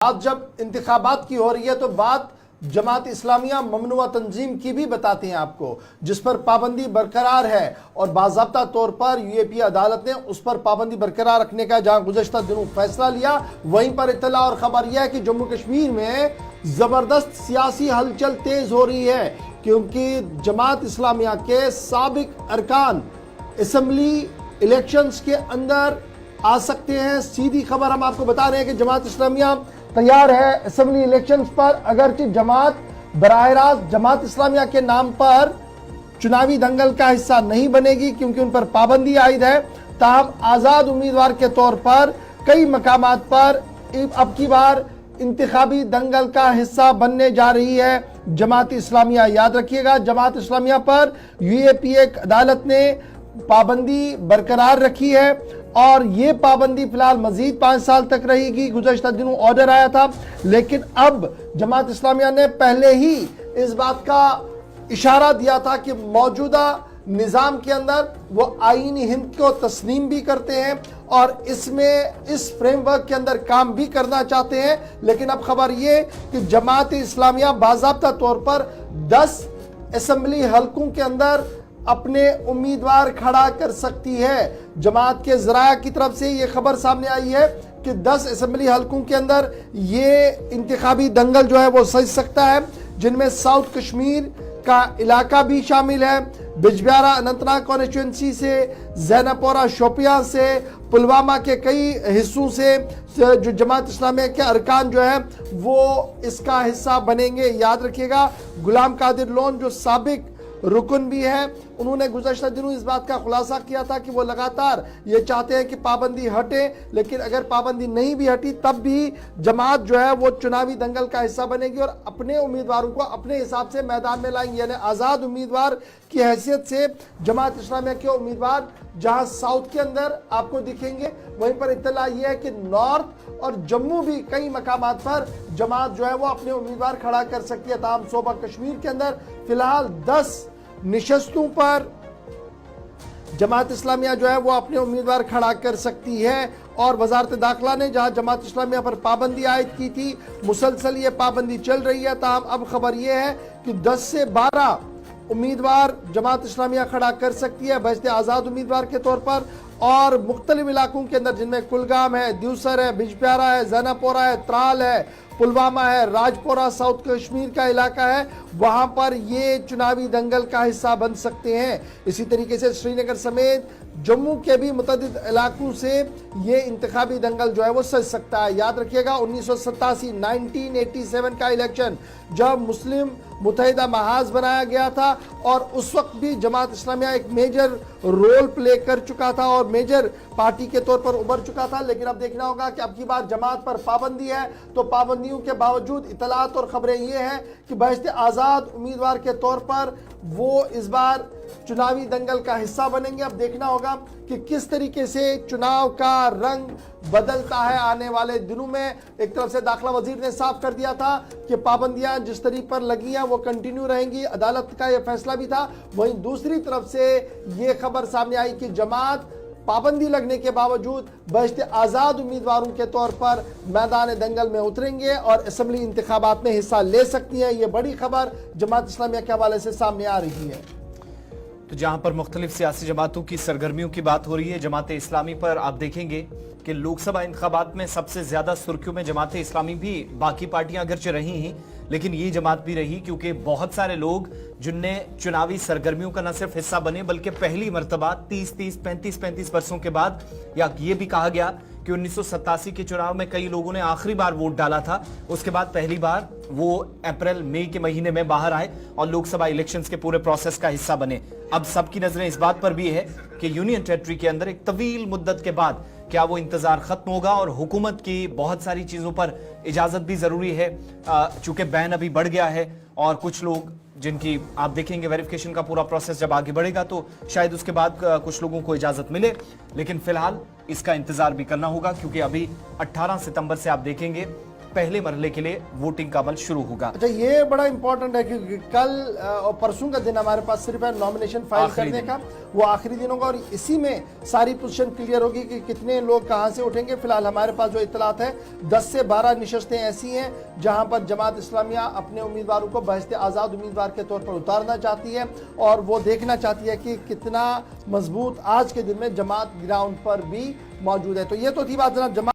आज जब इंतखाबात की हो रही है तो बात जमात इस्लामिया ममनुआ तंजीम की भी बताते हैं आपको, जिस पर पाबंदी बरकरार है और बाज़ाब्ता तौर पर यूएपी अदालत ने उस पर पाबंदी बरकरार रखने का जहां गुज़श्ता दिनों फैसला लिया, वहीं पर इत्तला और खबर यह है कि जम्मू कश्मीर में ज़बरदस्त सियासी हलचल तेज़ हो रही है, क्योंकि जमात इस्लामिया के साबिक अरकान असम्बली इलेक्शंस के अंदर आ सकते हैं। सीधी खबर हम आपको बता रहे हैं कि जमात इस्लामिया तैयार है असेंबली इलेक्शंस पर, अगरचे जमात बराह रास्त जमात इस्लामिया के नाम पर चुनावी दंगल का हिस्सा नहीं बनेगी, क्योंकि उन पर पाबंदी आयद है। ताहम आज़ाद उम्मीदवार के तौर पर कई मकामात पर अब की बार इंतखाबी दंगल का हिस्सा बनने जा रही है जमात इस्लामिया। याद रखिएगा, जमात इस्लामिया पर यूएपी अदालत ने पाबंदी बरकरार रखी है और ये पाबंदी फिलहाल मजीद 5 साल तक रहेगी। गुज़श्ता दिनों ऑर्डर आया था, लेकिन अब जमात इस्लामिया ने पहले ही इस बात का इशारा दिया था कि मौजूदा निज़ाम के अंदर वो आईनी हिंद को तस्लीम भी करते हैं और इसमें इस फ्रेमवर्क के अंदर काम भी करना चाहते हैं। लेकिन अब खबर ये कि जमात इस्लामिया बाज़ाब्ता तौर पर 10 असेंबली हलकों के अंदर अपने उम्मीदवार खड़ा कर सकती है। जमात के ज़राया की तरफ से ये खबर सामने आई है कि 10 असेंबली हलकों के अंदर ये इंतखाबी दंगल जो है वो सज सकता है, जिनमें साउथ कश्मीर का इलाका भी शामिल है, बिजबिहारा अनंतनाग कॉन्स्टिट्यूंसी से, ज़ैनपोरा शोपियां से, पुलवामा के कई हिस्सों से जो जमात इस्लामिया के अरकान जो है वो इसका हिस्सा बनेंगे। याद रखिएगा, गुलाम कादिर लोन जो साबिक रुकन भी है, उन्होंने गुज़श्ता दिनों इस बात का खुलासा किया था कि वो लगातार ये चाहते हैं कि पाबंदी हटे, लेकिन अगर पाबंदी नहीं भी हटी तब भी जमात जो है वो चुनावी दंगल का हिस्सा बनेगी और अपने उम्मीदवारों को अपने हिसाब से मैदान में लाएंगे। यानी आज़ाद उम्मीदवार की हैसियत से जमात इस्लामिया के उम्मीदवार जहां साउथ के अंदर आपको दिखेंगे, वहीं पर इत्तला यह है कि नॉर्थ और जम्मू भी कई मकामात पर जमात जो है वो अपने उम्मीदवार खड़ा कर सकती है। ताहम सूबा कश्मीर के अंदर फिलहाल 10 निशस्तों पर जमात इस्लामिया जो है वो अपने उम्मीदवार खड़ा कर सकती है। और वजारत दाखिला ने जहां जमात इस्लामिया पर पाबंदी आयद की थी, मुसलसल ये पाबंदी चल रही है। ताहम अब खबर ये है कि 10 से 12 उम्मीदवार जमात इस्लामिया खड़ा कर सकती है बहस्ते आज़ाद उम्मीदवार के तौर पर, और मुख्तलिफ इलाकों के अंदर जिनमें कुलगाम है, द्यूसर है, बिजबिहारा है, ज़ैनपोरा है, त्राल है, पुलवामा है, राजपोरा साउथ कश्मीर का इलाका है, वहां पर ये चुनावी दंगल का हिस्सा बन सकते हैं। इसी तरीके से श्रीनगर समेत जम्मू के भी मुतअद्दिद इलाकों से ये इंतखाबी दंगल जो है वो सज सकता है। याद रखिएगा, 1987 का इलेक्शन जब मुस्लिम मुत्तहिदा महाज बनाया गया था और उस वक्त भी जमात इस्लामिया एक मेजर रोल प्ले कर चुका था और मेजर पार्टी के तौर पर उभर चुका था। लेकिन अब देखना होगा कि अब की बार जमात पर पाबंदी है, तो पाबंदियों के बावजूद इतलात और खबरें ये हैं कि बहस्ते आज़ाद उम्मीदवार के तौर पर वो इस बार चुनावी दंगल का हिस्सा बनेंगे। अब देखना होगा कि किस तरीके से चुनाव का रंग बदलता है आने वाले दिनों में। एक तरफ से दाखिला वजीर ने साफ कर दिया था कि पाबंदियां जिस तरीके पर लगी हैं वो कंटिन्यू रहेंगी, अदालत का यह फैसला भी था। वहीं दूसरी तरफ से ये खबर सामने आई कि जमात पाबंदी लगने के बावजूद बहस्ते आज़ाद उम्मीदवारों के तौर पर मैदान दंगल में उतरेंगे और असेंबली इंतखाबात में हिस्सा ले सकती हैं। ये बड़ी खबर जमात इस्लामिया के हवाले से सामने आ रही है। तो जहां पर मुख्तलिफ सियासी जमातों की सरगर्मियों की बात हो रही है, जमात इस्लामी पर आप देखेंगे कि लोकसभा इंतखाबात में सबसे ज्यादा सुर्खियों में जमात इस्लामी भी, बाकी पार्टियां अगरचे रही हैं लेकिन ये जमात भी रही, क्योंकि बहुत सारे लोग जिनने चुनावी सरगर्मियों का न सिर्फ हिस्सा बने बल्कि पहली मर्तबा 30-30, 35-35 वर्षों के बाद, या ये भी कहा गया कि 1987 के चुनाव में कई लोगों ने आखिरी बार वोट डाला था, उसके बाद पहली बार वो अप्रैल मई के महीने में बाहर आए और लोकसभा इलेक्शंस के पूरे प्रोसेस का हिस्सा बने। अब सबकी नजरें इस बात पर भी है कि यूनियन टेरिटरी के अंदर एक तवील मुद्दत के बाद क्या वो इंतजार खत्म होगा और हुकूमत की बहुत सारी चीजों पर इजाजत भी जरूरी है, चूंकि बैन अभी बढ़ गया है और कुछ लोग जिनकी आप देखेंगे वेरिफिकेशन का पूरा प्रोसेस जब आगे बढ़ेगा तो शायद उसके बाद कुछ लोगों को इजाजत मिले, लेकिन फिलहाल इसका इंतजार भी करना होगा, क्योंकि अभी 18 सितंबर से आप देखेंगे पहले मरहले के लिए वोटिंग का अमल शुरू होगा। अच्छा, ये बड़ा इंपॉर्टेंट है क्योंकि कल और परसों का दिन हमारे पास सिर्फ है नॉमिनेशन फाइल आखिरी करने दिन। का, वो आखिरी दिन होगा और इसी में सारी पोजीशन क्लियर होगी कि कितने लोग कहां से उठेंगे। फिलहाल हमारे पास जो इत्तलात है 10 से 12 नशस्तें ऐसी हैं जहां पर जमात इस्लामिया अपने उम्मीदवारों को बहस्ते आज़ाद उम्मीदवार के तौर पर उतारना चाहती है और वो देखना चाहती है कि कितना मजबूत आज के दिन में जमात ग्राउंड पर भी मौजूद है। तो ये तो थी बात जनाब जमात